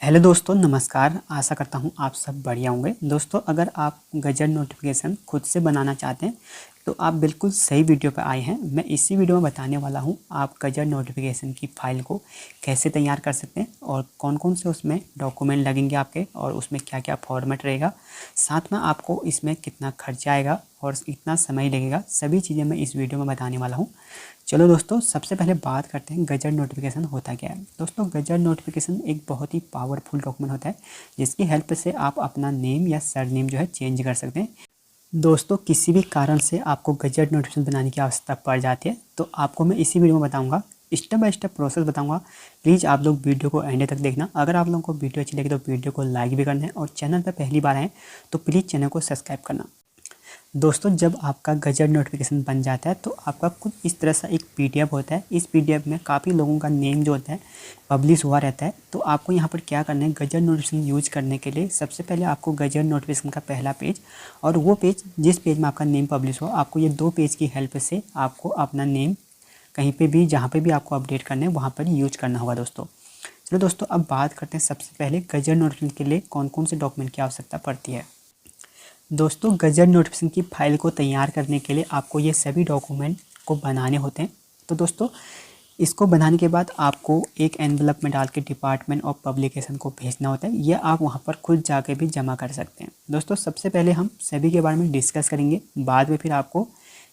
Hello दोस्तों, नमस्कार। आशा करता हूँ आप सब बढ़िया होंगे। दोस्तों, अगर आप गजट नोटिफिकेशन खुद से बनाना चाहते हैं तो आप बिल्कुल सही वीडियो पर आए हैं। मैं इसी वीडियो में बताने वाला हूँ आप गजट नोटिफिकेशन की फ़ाइल को कैसे तैयार कर सकते हैं और कौन कौन से उसमें डॉक्यूमेंट लगेंगे आपके और उसमें क्या क्या फॉर्मेट रहेगा। साथ में आपको इसमें कितना खर्चा आएगा और कितना समय लगेगा, सभी चीज़ें मैं इस वीडियो में बताने वाला हूँ। चलो दोस्तों, सबसे पहले बात करते हैं गजट नोटिफिकेशन होता क्या है। दोस्तों, गजट नोटिफिकेशन एक बहुत ही पावरफुल डॉक्यूमेंट होता है जिसकी हेल्प से आप अपना नेम या सर नेम जो है चेंज कर सकते हैं। दोस्तों, किसी भी कारण से आपको गजट नोटिफिकेशन बनाने की आवश्यकता पड़ जाती है तो आपको मैं इसी वीडियो में बताऊंगा, स्टेप बाय स्टेप प्रोसेस बताऊंगा। प्लीज़ आप लोग वीडियो को एंड तक देखना। अगर आप लोगों को वीडियो अच्छी लगी तो वीडियो को लाइक भी करना है और चैनल पर पहली बार आए तो प्लीज़ चैनल को सब्सक्राइब करना। दोस्तों, जब आपका गजट नोटिफिकेशन बन जाता है तो आपका कुछ इस तरह सा एक पीडीएफ होता है। इस पीडीएफ में काफ़ी लोगों का नेम जो होता है पब्लिश हुआ रहता है। तो आपको यहाँ पर क्या करना है, गजट नोटिफिकेशन यूज करने के लिए सबसे पहले आपको गजट नोटिफिकेशन का पहला पेज और वो पेज जिस पेज में आपका नेम पब्लिश हो, आपको ये दो पेज की हेल्प से आपको अपना नेम कहीं पर भी जहाँ पर भी आपको अपडेट करना है वहाँ पर यूज करना होगा। दोस्तों, चलो दोस्तों, अब बात करते हैं सबसे पहले गजट नोटिफिकेशन के लिए कौन कौन से डॉक्यूमेंट की आवश्यकता पड़ती है। दोस्तों, गजट नोटिफिकेशन की फ़ाइल को तैयार करने के लिए आपको ये सभी डॉक्यूमेंट को बनाने होते हैं। तो दोस्तों, इसको बनाने के बाद आपको एक एनवलप में डाल के डिपार्टमेंट ऑफ पब्लिकेशन को भेजना होता है। यह आप वहाँ पर खुद जाके भी जमा कर सकते हैं। दोस्तों, सबसे पहले हम सभी के बारे में डिस्कस करेंगे, बाद में फिर आपको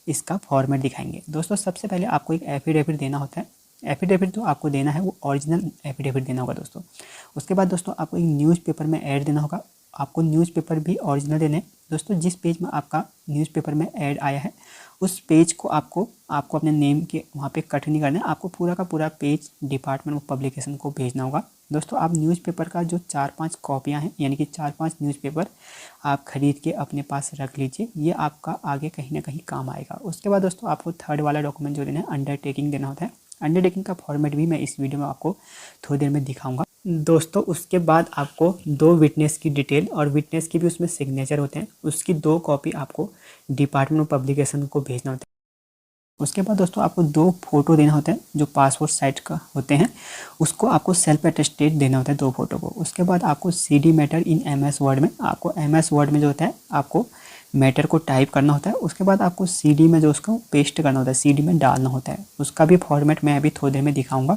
इसका फॉर्मेट दिखाएंगे। दोस्तों, सबसे पहले आपको एक एफिडेविट देना होता है। एफिडेविट जो आपको देना है वो ओरिजिनल एफिडेविट देना होगा दोस्तों। उसके बाद दोस्तों आपको एक न्यूज़पेपर में ऐड देना होगा। आपको न्यूज़पेपर भी ओरिजिनल देने हैं। दोस्तों, जिस पेज में आपका न्यूज़पेपर में ऐड आया है उस पेज को आपको अपने नेम के वहाँ पे कट नहीं करना है। आपको पूरा का पूरा पेज डिपार्टमेंट ऑफ पब्लिकेशन को भेजना होगा। दोस्तों, आप न्यूज़पेपर का जो 4-5 कॉपियाँ हैं, यानी कि 4-5 न्यूज़पेपर आप ख़रीद के अपने पास रख लीजिए। ये आपका आगे कहीं ना कहीं काम आएगा। उसके बाद दोस्तों आपको थर्ड वाला डॉक्यूमेंट जो देना है, अंडरटेकिंग देना होता है। अंडरटेकिंग का फॉर्मेट भी मैं इस वीडियो में आपको थोड़ी देर में दिखाऊंगा। दोस्तों, उसके बाद आपको 2 विटनेस की डिटेल और विटनेस की भी उसमें सिग्नेचर होते हैं, उसकी 2 कॉपी आपको डिपार्टमेंट ऑफ पब्लिकेशन को भेजना होता है। उसके बाद दोस्तों आपको 2 फोटो देना होता है जो पासपोर्ट साइज का होते हैं, उसको आपको सेल्फ अटेस्टेड देना होता है 2 फोटो को। उसके बाद आपको CD matter in MS word में, आपको एमएस वर्ड में जो होता है आपको मैटर को टाइप करना होता है। उसके बाद आपको सीडी में जो उसको पेस्ट करना होता है, सीडी में डालना होता है। उसका भी फॉर्मेट मैं अभी थोड़ी देर में दिखाऊंगा।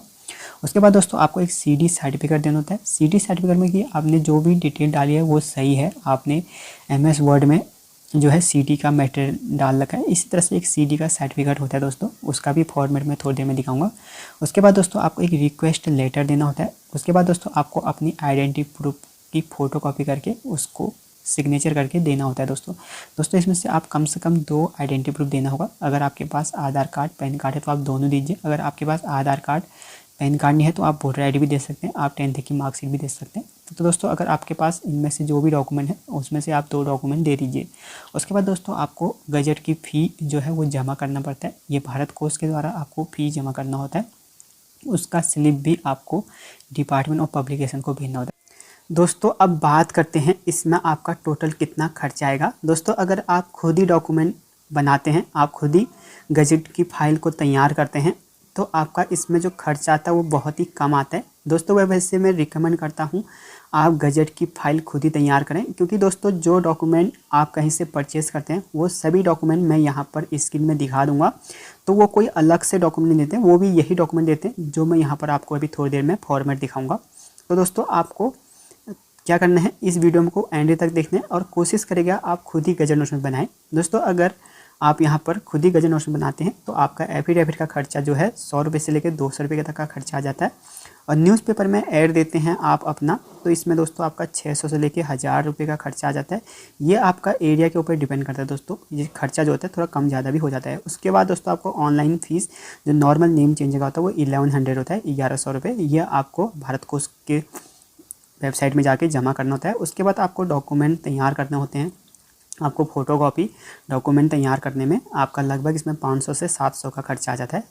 उसके बाद दोस्तों आपको एक सीडी सर्टिफिकेट देना होता है। सीडी सर्टिफिकेट में कि आपने जो भी डिटेल डाली है वो सही है, आपने एमएस वर्ड में जो है सीडी का मटेरियल डाल रखा है। इसी तरह से एक सीडी का सर्टिफिकेट होता है दोस्तों, उसका भी फॉर्मेट मैं थोड़ी देर में दिखाऊंगा। उसके बाद दोस्तों आपको एक रिक्वेस्ट लेटर देना होता है। उसके बाद दोस्तों आपको अपनी आइडेंटिटी प्रूफ की फ़ोटो कॉपी करके उसको सिग्नेचर करके देना होता है। दोस्तों इसमें से आप कम से कम 2 आइडेंटिटी प्रूफ देना होगा। अगर आपके पास आधार कार्ड पैन कार्ड है तो आप दोनों दीजिए। अगर आपके पास आधार कार्ड पैन कार्ड नहीं है तो आप वोटर आईडी भी दे सकते हैं, आप 10th की मार्कशीट भी दे सकते हैं। तो दोस्तों अगर आपके पास इनमें से जो भी डॉक्यूमेंट है उसमें से आप 2 डॉक्यूमेंट दे दीजिए। उसके बाद दोस्तों आपको गजट की फ़ी जो है वो जमा करना पड़ता है। ये भारत कोष के द्वारा आपको फ़ी जमा करना होता है। उसका स्लिप भी आपको डिपार्टमेंट ऑफ पब्लिकेशन को भेजना होता है। दोस्तों, अब बात करते हैं इसमें आपका टोटल कितना खर्चा आएगा। दोस्तों, अगर आप खुद ही डॉक्यूमेंट बनाते हैं, आप खुद ही गजट की फ़ाइल को तैयार करते हैं तो आपका इसमें जो खर्चा आता है वो बहुत ही कम आता है। दोस्तों, वैसे मैं रिकमेंड करता हूँ आप गजट की फ़ाइल खुद ही तैयार करें, क्योंकि दोस्तों जो डॉक्यूमेंट आप कहीं से परचेज़ करते हैं वो सभी डॉक्यूमेंट मैं यहाँ पर स्क्रीन में दिखा दूँगा। तो वो कोई अलग से डॉक्यूमेंट नहीं देते, वो भी यही डॉक्यूमेंट देते हैं जो मैं यहाँ पर आपको अभी थोड़ी देर में फॉर्मेट दिखाऊँगा। तो दोस्तों आपको क्या करना है, इस वीडियो को एंड तक देखना है और कोशिश करेगा आप खुद ही गजट नोटिफिकेशन बनाएं। दोस्तों, अगर आप यहाँ पर खुद ही गजट नोटिफिकेशन बनाते हैं तो आपका एफिडेविट का खर्चा जो है 100 रुपये से लेकर 200 रुपये तक का खर्चा आ जाता है। और न्यूज़पेपर में ऐड देते हैं आप अपना, तो इसमें दोस्तों आपका 600 से लेकर 1000 रुपये का खर्चा आ जाता है। ये आपका एरिया के ऊपर डिपेंड करता है दोस्तों, ये खर्चा जो होता है थोड़ा कम ज़्यादा भी हो जाता है। उसके बाद दोस्तों आपको ऑनलाइन फ़ीस जो नॉर्मल नेम चेंज का होता है वो 1100 होता है, 1100 रुपये। यह आपको भारत कोष के वेबसाइट में जाके जमा करना होता है। उसके बाद आपको डॉक्यूमेंट तैयार करने होते हैं। आपको फ़ोटोकॉपी डॉक्यूमेंट तैयार करने में आपका लगभग इसमें 500 से 700 का खर्चा आ जाता है।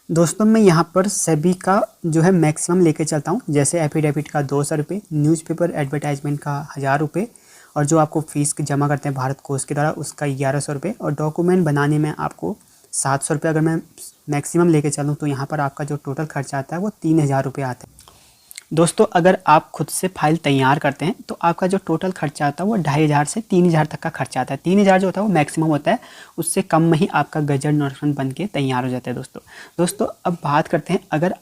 दोस्तों मैं यहाँ पर सभी का जो है मैक्सिमम लेके चलता हूँ। जैसे एफिडेविट का 200 रुपये, न्यूज़पेपर एडवर्टाइजमेंट का 1000 रुपये और जो आपको फ़ीस जमा करते हैं भारत कोष के द्वारा उसका 1100 रुपये और डॉक्यूमेंट बनाने में आपको 700 रुपये। अगर मैं मैक्सिमम लेके चलूँ तो यहाँ पर आपका जो टोटल खर्चा आता है वो 3000 रुपये आता है। दोस्तों अगर आप खुद से फाइल तैयार करते हैं तो आपका जो टोटल खर्चा आता है वो 2500 से 3000 तक का खर्चा आता है। 3000 जो होता है वो मैक्सिमम होता है, उससे कम में ही आपका गजट नोटिफिकेशन बन के तैयार हो जाता है। दोस्तों अब बात करते हैं, अगर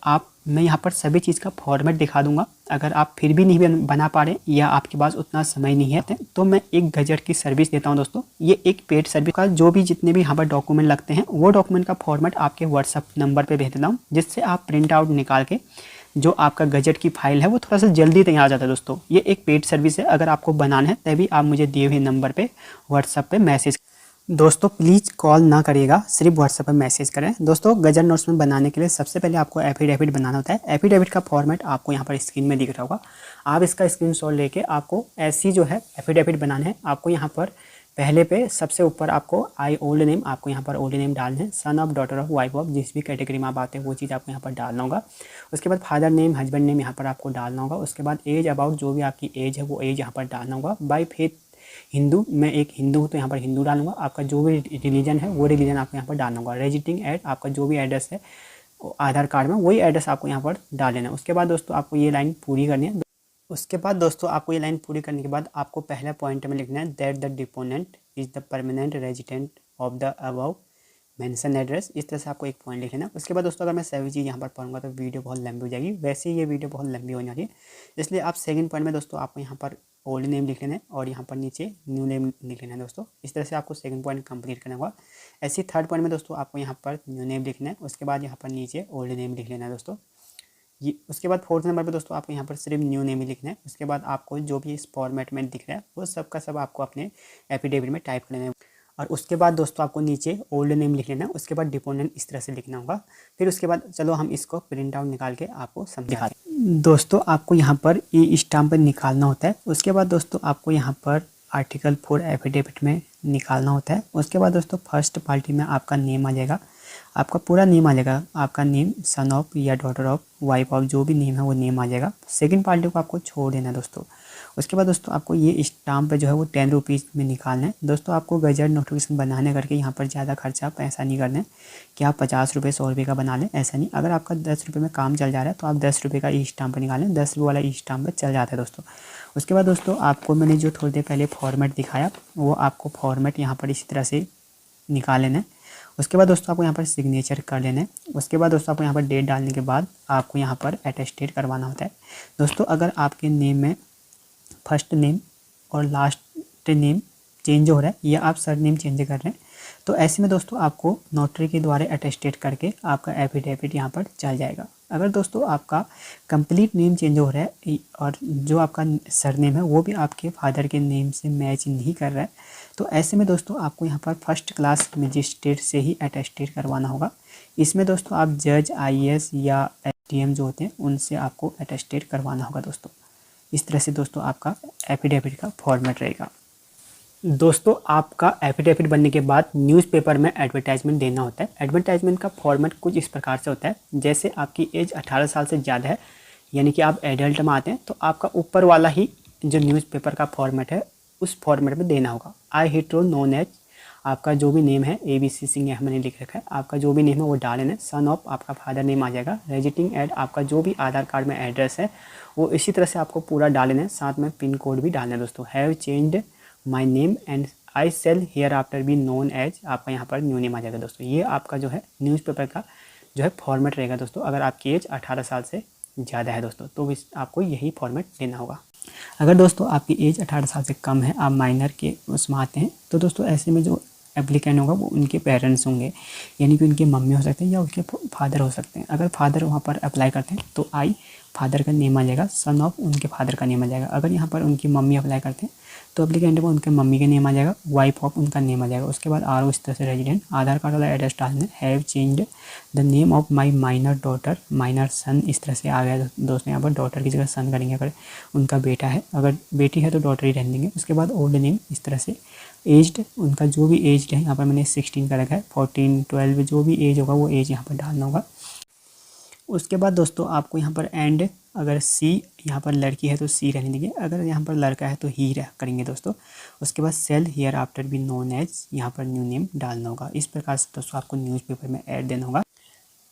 मैं यहाँ पर सभी चीज़ का फॉर्मेट दिखा दूंगा। अगर आप फिर भी नहीं बना पा रहे या आपके पास उतना समय नहीं है तो मैं एक गजट की सर्विस देता हूँ दोस्तों। ये एक पेड सर्विस का जो भी जितने भी यहाँ पर डॉक्यूमेंट लगते हैं वो डॉक्यूमेंट का फॉर्मेट आपके व्हाट्सअप नंबर पर भेज देता हूँ, जिससे आप प्रिंट आउट निकाल के जो आपका गजट की फाइल है वो थोड़ा सा जल्दी तैयार हो जाता है। दोस्तों ये एक पेड सर्विस है, अगर आपको बनाना है तभी आप मुझे दिए हुए नंबर पे व्हाट्सएप पे मैसेज। दोस्तों प्लीज़ कॉल ना करिएगा, सिर्फ व्हाट्सएप पर मैसेज करें। दोस्तों गजट नोट्स में बनाने के लिए सबसे पहले आपको एफिडेविट बनाना होता है। एफिडेविट का फॉर्मेट आपको यहाँ पर स्क्रीन में दिख रहा होगा, आप इसका स्क्रीनशॉट लेके आपको ऐसी जो है एफिडेविट बनाना है। आपको यहाँ पर पहले पे सबसे ऊपर आपको आई ओल्ड नेम, आपको यहाँ पर ओल्ड नेम डालना है, son of, daughter of, wife of, जिस भी कैटेगरी में आप आते हैं वो चीज़ आपको यहाँ पर डालना होगा। उसके बाद फादर नेम, हस्बैंड नेम यहाँ पर आपको डालना होगा। उसके बाद एज अबाउट, जो भी आपकी एज है वो एज यहाँ पर डालना होगा। बाय फेथ हिंदू, मैं एक हिंदू हूँ तो यहाँ पर हिंदू डालूंगा। आपका जो भी रिलीजन है वो रिलीजन आपको यहाँ पर डालना होगा। रेजिडिंग एट, आपका जो भी एड्रेस है आधार कार्ड में वही एड्रेस आपको यहाँ पर डाल देना है। उसके बाद दोस्तों आपको ये लाइन पूरी करनी है। उसके बाद दोस्तों आपको ये लाइन पूरी करने के बाद आपको पहले पॉइंट में लिखना है that the deponent is the permanent resident of the above mention address. इस तरह से आपको एक पॉइंट लिख लेना। उसके बाद दोस्तों अगर मैं सभी चीज़ यहाँ पर पढ़ूंगा तो वीडियो बहुत लंबी हो जाएगी, वैसे ही ये वीडियो बहुत लंबी होने वाली है, इसलिए आप सेकंड पॉइंट में दोस्तों आपको यहाँ पर ओल्ड नेम लिख लेना है और यहाँ पर नीचे न्यू नेम लिख लेना है। दोस्तों इस तरह से आपको सेकंड पॉइंट कंप्लीट करना होगा। ऐसे ही थर्ड पॉइंट में दोस्तों आपको यहाँ पर न्यू नेम लिखना है, उसके बाद यहाँ पर नीचे ओल्ड नेम लिख लेना है दोस्तों। ये उसके बाद फोर्थ नंबर पे दोस्तों आपको यहाँ पर सिर्फ न्यू नेम ही लिखना है। उसके बाद आपको जो भी इस फॉर्मेट में दिख रहा है वो सब का सब आपको अपने एफिडेविट में टाइप करना है। और उसके बाद दोस्तों आपको नीचे ओल्ड नेम लिख लेना है, उसके बाद डिपोनेंट इस तरह से लिखना होगा। फिर उसके बाद चलो हम इसको प्रिंट आउट निकाल के आपको समझा दें। दोस्तों आपको यहाँ पर ई स्टाम्प निकालना होता है। उसके बाद दोस्तों आपको यहाँ पर आर्टिकल 4 एफिडेविट में निकालना होता है। उसके बाद दोस्तों फर्स्ट पार्टी में आपका नेम आ जाएगा, आपका पूरा नेम आ जाएगा, आपका नेम, सन ऑफ या डॉटर ऑफ, वाइफ ऑफ, जो भी नेम है वो नेम आ जाएगा। सेकंड पार्टी को आपको छोड़ देना है दोस्तों। उसके बाद दोस्तों आपको ये स्टाम्प जो है वो 10 रुपीज़ में निकालना है। दोस्तों आपको गजट नोटिफिकेशन बनाने करके यहाँ पर ज़्यादा खर्चा पैसा नहीं करना है कि आप 50 रुपये 100 रुपये का बना लें, ऐसा नहीं। अगर आपका 10 रुपये में काम चल जा रहा है तो आप 10 रुपये का ई स्टाम्प निकालें, 10 रुपये वाला ई स्टाम्प चल जाता है दोस्तों। उसके बाद दोस्तों आपको मैंने जो थोड़ी देर पहले फॉर्मेट दिखाया वो आपको फॉर्मेट यहाँ पर इसी तरह से निकाल लेना है। उसके बाद दोस्तों आपको यहाँ पर सिग्नेचर कर लेना है। उसके बाद दोस्तों आपको यहाँ पर डेट डालने के बाद आपको यहाँ पर अटेस्टेड करवाना होता है। दोस्तों अगर आपके नेम में फर्स्ट नेम और लास्ट नेम चेंज हो रहा है या आप सर नेम चेंज कर रहे हैं तो ऐसे में दोस्तों आपको नोटरी के द्वारा अटेस्टेड करके आपका एफिडेविट यहाँ पर चल जाएगा। अगर दोस्तों आपका कंप्लीट नेम चेंज हो रहा है और जो आपका सर नेम है वो भी आपके फादर के नेम से मैच नहीं कर रहा है तो ऐसे में दोस्तों आपको यहाँ पर फर्स्ट क्लास मजिस्ट्रेट से ही अटेस्टेड करवाना होगा। इसमें दोस्तों आप जज, IAS या SDM जो होते हैं उनसे आपको अटेस्टेड करवाना होगा दोस्तों। इस तरह से दोस्तों आपका एफिडेविट का फॉर्मेट रहेगा। दोस्तों आपका एफिडेविट बनने के बाद न्यूज़पेपर में एडवर्टाइजमेंट देना होता है। एडवर्टाइजमेंट का फॉर्मेट कुछ इस प्रकार से होता है, जैसे आपकी एज 18 साल से ज़्यादा है यानी कि आप एडल्ट में आते हैं तो आपका ऊपर वाला ही जो न्यूज़पेपर का फॉर्मेट है उस फॉर्मेट में देना होगा। आई हीरो नोन एज, आपका जो भी नेम है ABC सिंह यहाँ मैंने लिख रखा है, आपका जो भी नेम है वो डाल लेना। सन ऑफ, आपका फादर नेम आ जाएगा। रेजिडिंग एट, आपका जो भी आधार कार्ड में एड्रेस है वो इसी तरह से आपको पूरा डाल लेना है, साथ में पिन कोड भी डालना है दोस्तों। Have changed my name and I shall hereafter be known as, आपका यहाँ पर न्यू नेम आ जाएगा दोस्तों। ये आपका जो है न्यूज़पेपर का जो है फॉर्मेट रहेगा दोस्तों। अगर आपकी एज 18 साल से ज़्यादा है दोस्तों तो आपको यही फॉर्मेट देना होगा। अगर दोस्तों आपकी एज 18 साल से कम है, आप माइनर के उसमें आते हैं तो दोस्तों ऐसे में जो एप्लीकेंट होगा वो उनके पेरेंट्स होंगे, यानी कि उनके मम्मी हो सकते हैं या उनके फादर हो सकते हैं। अगर फादर वहाँ पर अप्लाई करते हैं तो आई फादर का नेम आ जाएगा, सन ऑफ उनके फादर का नेम आ जाएगा। अगर यहाँ पर उनकी मम्मी अप्लाई करते हैं तो एप्लीकेंट में उनके मम्मी का नेम आ जाएगा, वाइफ ऑफ उनका नेम आ जाएगा। उसके बाद RO इस तरह से रेजिडेंट, आधार कार्ड वाला एड्रेस डालना है। Have changed the name of my minor daughter, minor son इस तरह से आ गया दोस्तों। यहाँ पर डॉटर की जगह सन करेंगे, अगर उनका बेटा है, अगर बेटी है तो डॉटर ही रहने देंगे। उसके बाद ओल्ड नेम इस तरह से। एज्ड, उनका जो भी एज्ड है, यहाँ पर मैंने 16 का रखा है, 14, 12 जो भी एज होगा वो एज यहाँ पर डालना होगा। उसके बाद दोस्तों आपको यहाँ पर एंड, अगर सी यहाँ पर लड़की है तो सी रहने देंगे, अगर यहाँ पर लड़का है तो ही करेंगे दोस्तों। उसके बाद shall hereafter be known as, यहाँ पर न्यू नेम डालना होगा। इस प्रकार से दोस्तों आपको न्यूज़पेपर में ऐड देना होगा।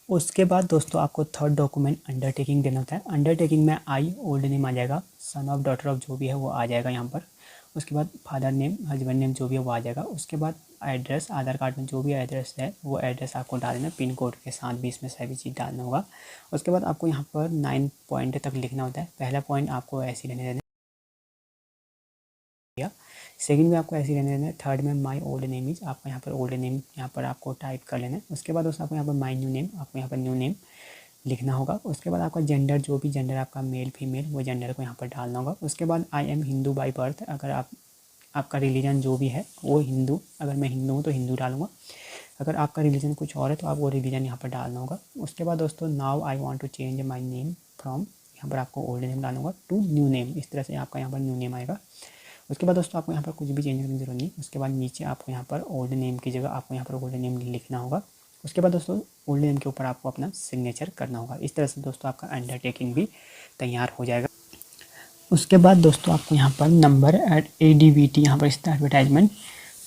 उसके बाद दोस्तों आपको थर्ड डॉक्यूमेंट अंडरटेकिंग देना होता है। अंडरटेकिंग में आई ओल्ड नेम आ जाएगा, सन ऑफ डॉटर ऑफ जो भी है वो आ जाएगा यहाँ पर। उसके बाद फादर नेम हस्बैंड नेम जो भी है वो आ जाएगा। उसके बाद एड्रेस, आधार कार्ड में जो भी एड्रेस है वो एड्रेस आपको डालना, पिन कोड के साथ भी इसमें सभी चीज़ डालना होगा। उसके बाद आपको यहाँ पर 9 पॉइंट तक लिखना होता है। पहला पॉइंट आपको ऐसे रहने देना, सेकंड में आपको ऐसे रहने देना है। थर्ड में माई ओल्ड नेम इज, आपको यहाँ पर ओल्ड नेम यहाँ पर आपको टाइप कर लेना है। उसके बाद दोस्तों आपको यहाँ पर माई न्यू नेम, आपको यहाँ पर न्यू नेम लिखना होगा। उसके बाद आपका जेंडर, जो भी जेंडर आपका मेल फीमेल, वो जेंडर को यहाँ पर डालना होगा। उसके बाद I am Hindu by birth, अगर आपका रिलीजन जो भी है वो हिंदू, अगर मैं हिंदू हूँ तो हिंदू डालूंगा। अगर आपका रिलीजन कुछ और है तो आप वो रिलीजन यहाँ पर डालना होगा। उसके बाद दोस्तों now I want to change my name from, यहाँ पर आपको ओल्ड नेम डालूंगा टू न्यू नेम, इस तरह से आपका यहाँ पर न्यू नेम आएगा। उसके बाद दोस्तों आपको यहाँ पर कुछ भी चेंज करने की जरूरत नहीं। उसके बाद नीचे आपको यहाँ पर ओल्ड नेम की जगह आपको यहाँ पर ओल्ड नेम लिखना होगा। उसके बाद दोस्तों ओल्ड नेम के ऊपर आपको अपना सिग्नेचर करना होगा। इस तरह से दोस्तों आपका अंडरटेकिंग भी तैयार हो जाएगा। उसके बाद दोस्तों आपको यहाँ पर नंबर एट ADVT, यहाँ पर इस एडवर्टाइजमेंट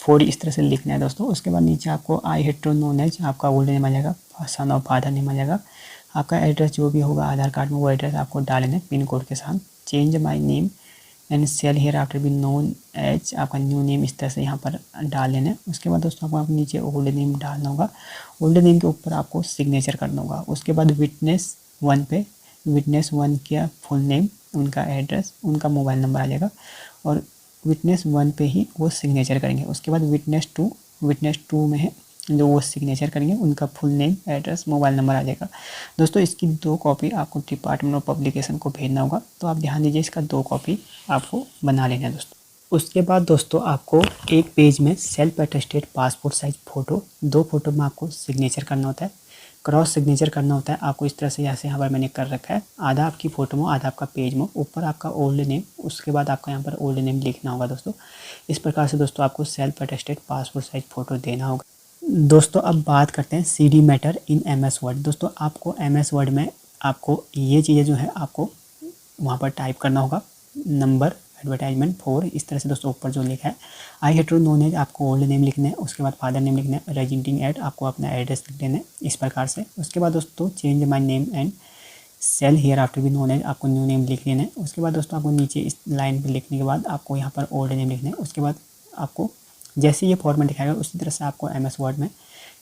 4 इस तरह से लिखना है दोस्तों। उसके बाद नीचे आपको आई हेड टू नॉलेज, आपका ओल्ड नेम आ जाएगा, सन ऑफ फादर नेम आ जाएगा। आपका एड्रेस जो भी होगा आधार कार्ड में वो एड्रेस आपको डालना है पिन कोड के साथ। Change my name and shall hereafter be known as, आपका न्यू नेम इस तरह से यहाँ पर डाल लेना है। उसके बाद दोस्तों आपको नीचे ओल्ड नेम डालना होगा। ओल्ड नेम के ऊपर आपको सिग्नेचर करना होगा। उसके बाद विटनेस 1 पे, विटनेस 1 का फुल नेम, उनका एड्रेस, उनका मोबाइल नंबर आ जाएगा और विटनेस 1 पे ही वो सिग्नेचर करेंगे। उसके बाद विटनेस टू में है जो वो सिग्नेचर करेंगे, उनका full name, address, mobile number आ जाएगा। दोस्तों इसकी 2 कॉपी आपको डिपार्टमेंट ऑफ पब्लिकेशन को भेजना होगा, तो आप ध्यान दीजिए इसका 2 कॉपी आपको बना लेना है दोस्तों। उसके बाद दोस्तों आपको एक पेज में self attested passport size photo, 2 photo में आपको सिग्नेचर करना होता है, क्रॉस सिग्नेचर करना होता है आपको इस तरह से, जैसे यहाँ पर मैंने कर रखा है। आधा आपकी फ़ोटो में, आधा आपका पेज में, ऊपर आपका ओल्ड नेम, उसके बाद आपका यहाँ पर ओल्ड नेम लिखना होगा दोस्तों। इस प्रकार से दोस्तों आपको self attested passport size photo देना होगा। दोस्तों अब बात करते हैं CD matter in MS word. दोस्तों आपको MS वर्ड में आपको ये चीज़ें जो है आपको वहाँ पर टाइप करना होगा। नंबर एडवर्टाइजमेंट 4 इस तरह से दोस्तों ऊपर जो लिखा है। आई हेड टू नोन एज, आपको ओल्ड नेम लिखना है। उसके बाद फादर नेम लिखना है। रेजिडेंटिंग एट, आपको अपना एड्रेस लिख देना है इस प्रकार से। उसके बाद दोस्तों change my name and shall hereafter be known as, आपको न्यू नेम लिख लेना है। उसके बाद दोस्तों आपको नीचे इस लाइन पर लिखने के बाद आपको यहाँ पर ओल्ड नेम लिखना है। उसके बाद आपको जैसे ये फॉर्मेट दिखाएगा उसी तरह से आपको MS वर्ड में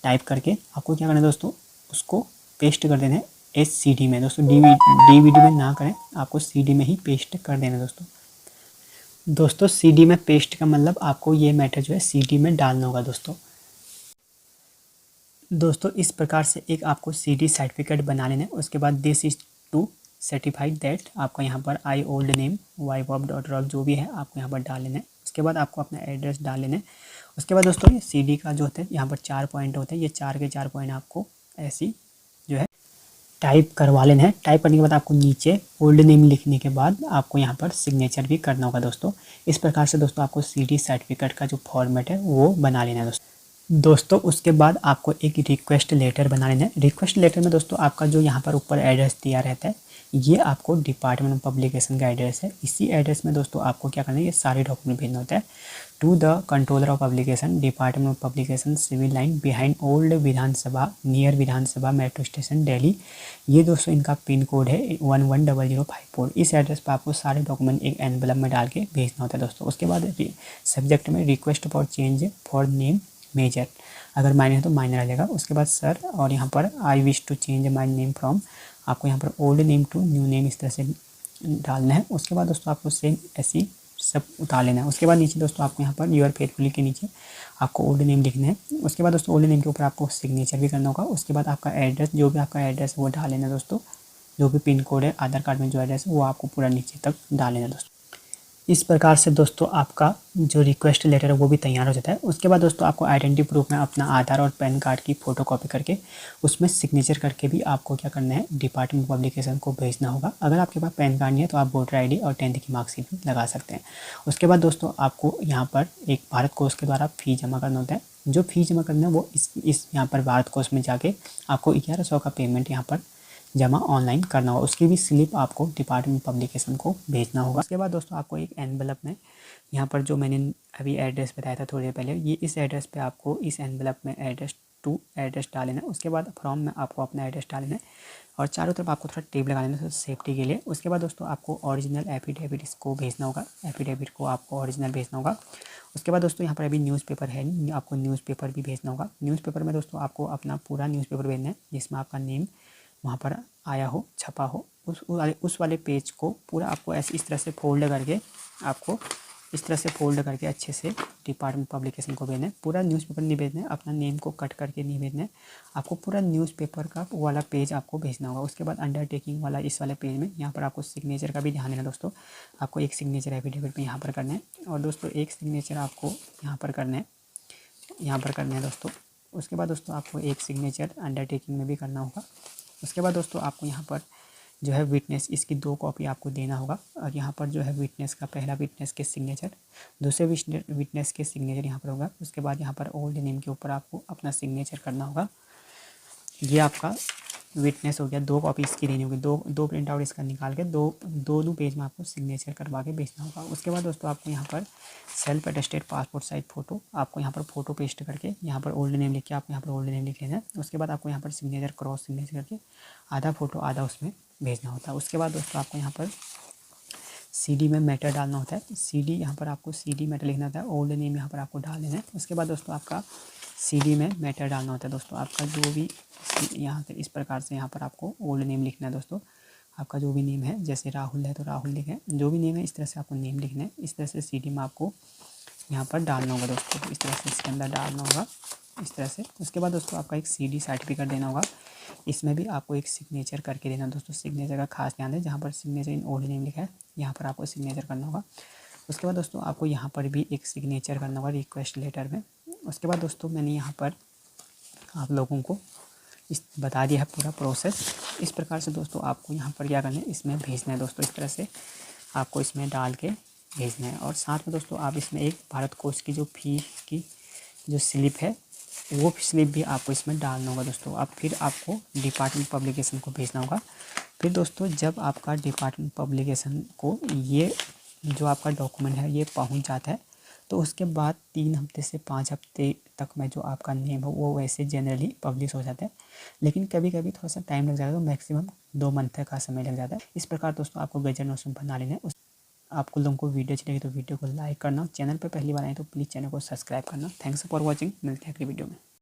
टाइप करके आपको क्या करना है दोस्तों, उसको पेस्ट कर देना है CD में दोस्तों। DVD में ना करें, आपको CD में ही पेस्ट कर देना है दोस्तों CD में पेस्ट का मतलब आपको ये मैटर जो है CD में डालना होगा दोस्तों इस प्रकार से एक आपको CD सर्टिफिकेट बना लेना है। उसके बाद this is to certified that, आपको यहाँ पर I old name wife of daughter of जो भी है आपको यहाँ पर डाल लेना है। उसके बाद आपको अपना एड्रेस डाल लेना है। उसके बाद दोस्तों ये CD का जो होता है यहाँ पर 4 पॉइंट होते हैं, ये 4 के 4 पॉइंट आपको ऐसी जो है टाइप करवा लेना है। टाइप करने के बाद आपको नीचे ओल्ड नेम लिखने के बाद आपको यहाँ पर सिग्नेचर भी करना होगा दोस्तों। इस प्रकार से दोस्तों आपको CD सर्टिफिकेट का जो फॉर्मेट है वो बना लेना है दोस्तों। उसके बाद आपको एक रिक्वेस्ट लेटर बना लेना है। रिक्वेस्ट लेटर में दोस्तों आपका जो यहाँ पर ऊपर एड्रेस दिया रहता है ये आपको डिपार्टमेंट ऑफ पब्लिकेशन का एड्रेस है। इसी एड्रेस में दोस्तों आपको क्या करना है, ये सारे डॉक्यूमेंट भेजना होता है। To the controller of publication, department of publication, civil line behind old Vidhan Sabha, near Vidhan Sabha metro station Delhi. ये दोस्तों इनका पिन कोड है 110054। इस एड्रेस पर आपको सारे डॉक्यूमेंट एक एनवेलप में डाल के भेजना होता है दोस्तों। उसके बाद सब्जेक्ट में request for change for name major, अगर माइनर है तो माइनर आ जाएगा। उसके बाद सर, और यहाँ पर I wish to change my name from, आपको यहाँ पर old name to new name इस तरह से डालना है। उसके बाद दोस्तों आपको सेम ऐसी सब उतार लेना है। उसके बाद नीचे दोस्तों आपको यहाँ पर योर फेथफुली के नीचे आपको ओल्ड नेम लिखना है। उसके बाद दोस्तों ओल्ड नेम के ऊपर आपको सिग्नेचर भी करना होगा। उसके बाद आपका एड्रेस, जो भी आपका एड्रेस है वो डाल लेना दोस्तों। जो भी पिन कोड है आधार कार्ड में जो एड्रेस है वो आपको पूरा नीचे तक डाल लेना दोस्तों। इस प्रकार से दोस्तों आपका जो रिक्वेस्ट लेटर है वो भी तैयार हो जाता है। उसके बाद दोस्तों आपको आइडेंटिटी प्रूफ में अपना आधार और पैन कार्ड की फ़ोटोकॉपी करके उसमें सिग्नेचर करके भी आपको क्या करना है, डिपार्टमेंट पब्लिकेशन को भेजना होगा। अगर आपके पास पैन कार्ड नहीं है तो आप वोटर ID और 10th की मार्कशीट भी लगा सकते हैं। उसके बाद दोस्तों आपको यहाँ पर एक भारत कोष के द्वारा फ़ी जमा करना होता है। जो फ़ी जमा करना है वो इस यहाँ पर भारत कोष में जाके आपको 1100 का पेमेंट यहाँ पर जमा ऑनलाइन करना होगा। उसकी भी स्लिप आपको डिपार्टमेंट पब्लिकेशन को भेजना होगा। उसके बाद दोस्तों आपको एक एनवेलप में यहाँ पर जो मैंने अभी एड्रेस बताया था थोड़ी देर पहले, ये इस एड्रेस पे आपको इस एनवेलप में एड्रेस टू एड्रेस डाल लेना है। उसके बाद फ्रॉम में आपको अपना एड्रेस डाल लेना है और चारों तरफ आपको थोड़ा टेप लगा लेना है सेफ्टी के लिए। उसके बाद दोस्तों आपको ओरिजिनल एफिडेविट इसको भेजना होगा, एफिडेविट को आपको ओरिजिनल भेजना होगा। उसके बाद दोस्तों यहाँ पर अभी न्यूज़पेपर है नहीं, आपको न्यूज़पेपर भी भेजना होगा। न्यूज़पेपर में दोस्तों आपको अपना पूरा न्यूज़पेपर भेजना है जिसमें आपका नेम वहाँ पर आया हो, छपा हो। उस वाले पेज को पूरा आपको ऐसे इस तरह से फोल्ड करके आपको इस तरह से फोल्ड करके अच्छे से डिपार्टमेंट पब्लिकेशन को भेजना है। पूरा न्यूज़पेपर नहीं भेजना है, अपना नेम को कट करके नहीं भेजना है, आपको पूरा न्यूज़पेपर का वाला पेज आपको भेजना होगा। उसके बाद अंडरटेकिंग वाला इस वाले पेज में यहाँ पर आपको सिग्नेचर का भी ध्यान देना दोस्तों। आपको एक सिग्नेचर एफिडेविट में यहाँ पर करना है और दोस्तों एक सिग्नेचर आपको यहाँ पर करना है, यहाँ पर करना है दोस्तों। उसके बाद दोस्तों आपको एक सिग्नेचर अंडरटेकिंग में भी करना होगा। उसके बाद दोस्तों आपको यहाँ पर जो है विटनेस इसकी 2 कॉपी आपको देना होगा और यहाँ पर जो है विटनेस का पहला विटनेस के सिग्नेचर, दूसरे विटनेस के सिग्नेचर यहाँ पर होगा। उसके बाद यहाँ पर ओल्ड नेम के ऊपर आपको अपना सिग्नेचर करना होगा। ये आपका विटनेस हो गया, 2 कॉपी इसकी देनी होगी, दो प्रिंट आउट इसका निकाल के दोनों पेज में आपको सिग्नेचर करवा के भेजना होगा। उसके बाद दोस्तों आपको यहाँ पर self attested passport size photo आपको यहाँ पर फ़ोटो पेस्ट करके यहाँ पर ओल्ड नेम लिख के आपको यहाँ पर ओल्ड नेम लिख लेना है। उसके बाद आपको यहाँ पर सिग्नेचर क्रॉस सिग्नेचर करके आधा फ़ोटो आधा उसमें भेजना होता है। उसके बाद दोस्तों आपको यहाँ पर CD में मैटर डालना होता है, CD यहाँ पर आपको CD मैटर लिखना होता है, ओल्ड नेम यहाँ पर आपको डाल देना है। उसके बाद दोस्तों आपका CD में मैटर डालना होता है दोस्तों। आपका जो भी यहाँ से इस प्रकार से यहाँ पर आपको ओल्ड नेम लिखना है दोस्तों। आपका जो भी नेम है, जैसे राहुल है तो राहुल लिखें, जो भी नेम है इस तरह से आपको नेम लिखना है। इस तरह से CD में आपको यहाँ पर डालना होगा दोस्तों, इस तरह से इसके अंदर डालना होगा इस तरह से। उसके बाद दोस्तों आपका एक CD सर्टिफिकेट देना होगा, इसमें भी आपको एक सिग्नेचर करके देना दोस्तों। सिग्नेचर का खास ध्यान दें, जहाँ पर सिग्नेचर इन ओल्ड नेम लिखा है यहाँ पर आपको सिग्नेचर करना होगा। उसके बाद दोस्तों आपको यहाँ पर भी एक सिग्नेचर करना होगा रिक्वेस्ट लेटर में। उसके बाद दोस्तों मैंने यहाँ पर आप लोगों को बता दिया है पूरा प्रोसेस। इस प्रकार से दोस्तों आपको यहाँ पर क्या करना है, इसमें भेजना है दोस्तों। इस तरह से आपको इसमें डाल के भेजना है और साथ में दोस्तों आप इसमें एक भारत कोष की जो फीस की जो स्लिप है वो स्लिप भी आपको इसमें डालना होगा दोस्तों। अब फिर आपको डिपार्टमेंट पब्लिकेशन को भेजना होगा। फिर दोस्तों जब आपका डिपार्टमेंट पब्लिकेशन को ये जो आपका डॉक्यूमेंट है ये पहुंच जाता है तो उसके बाद 3 हफ्ते से 5 हफ्ते तक में जो आपका नेम है वो वैसे जनरली पब्लिश हो जाता है। लेकिन कभी कभी थोड़ा सा टाइम लग जाता है, तो मैक्सिमम 2 मंथ का समय लग जाता है। इस प्रकार दोस्तों आपको गजट नोशन बना लेना है। आपको लोगों को वीडियो अच्छी लगी तो वीडियो को लाइक करना, चैनल पर पहली बार आए तो प्लीज़ चैनल को सब्सक्राइब करना। थैंक्स फॉर वॉचिंग, मिलते हैं अगली वीडियो में।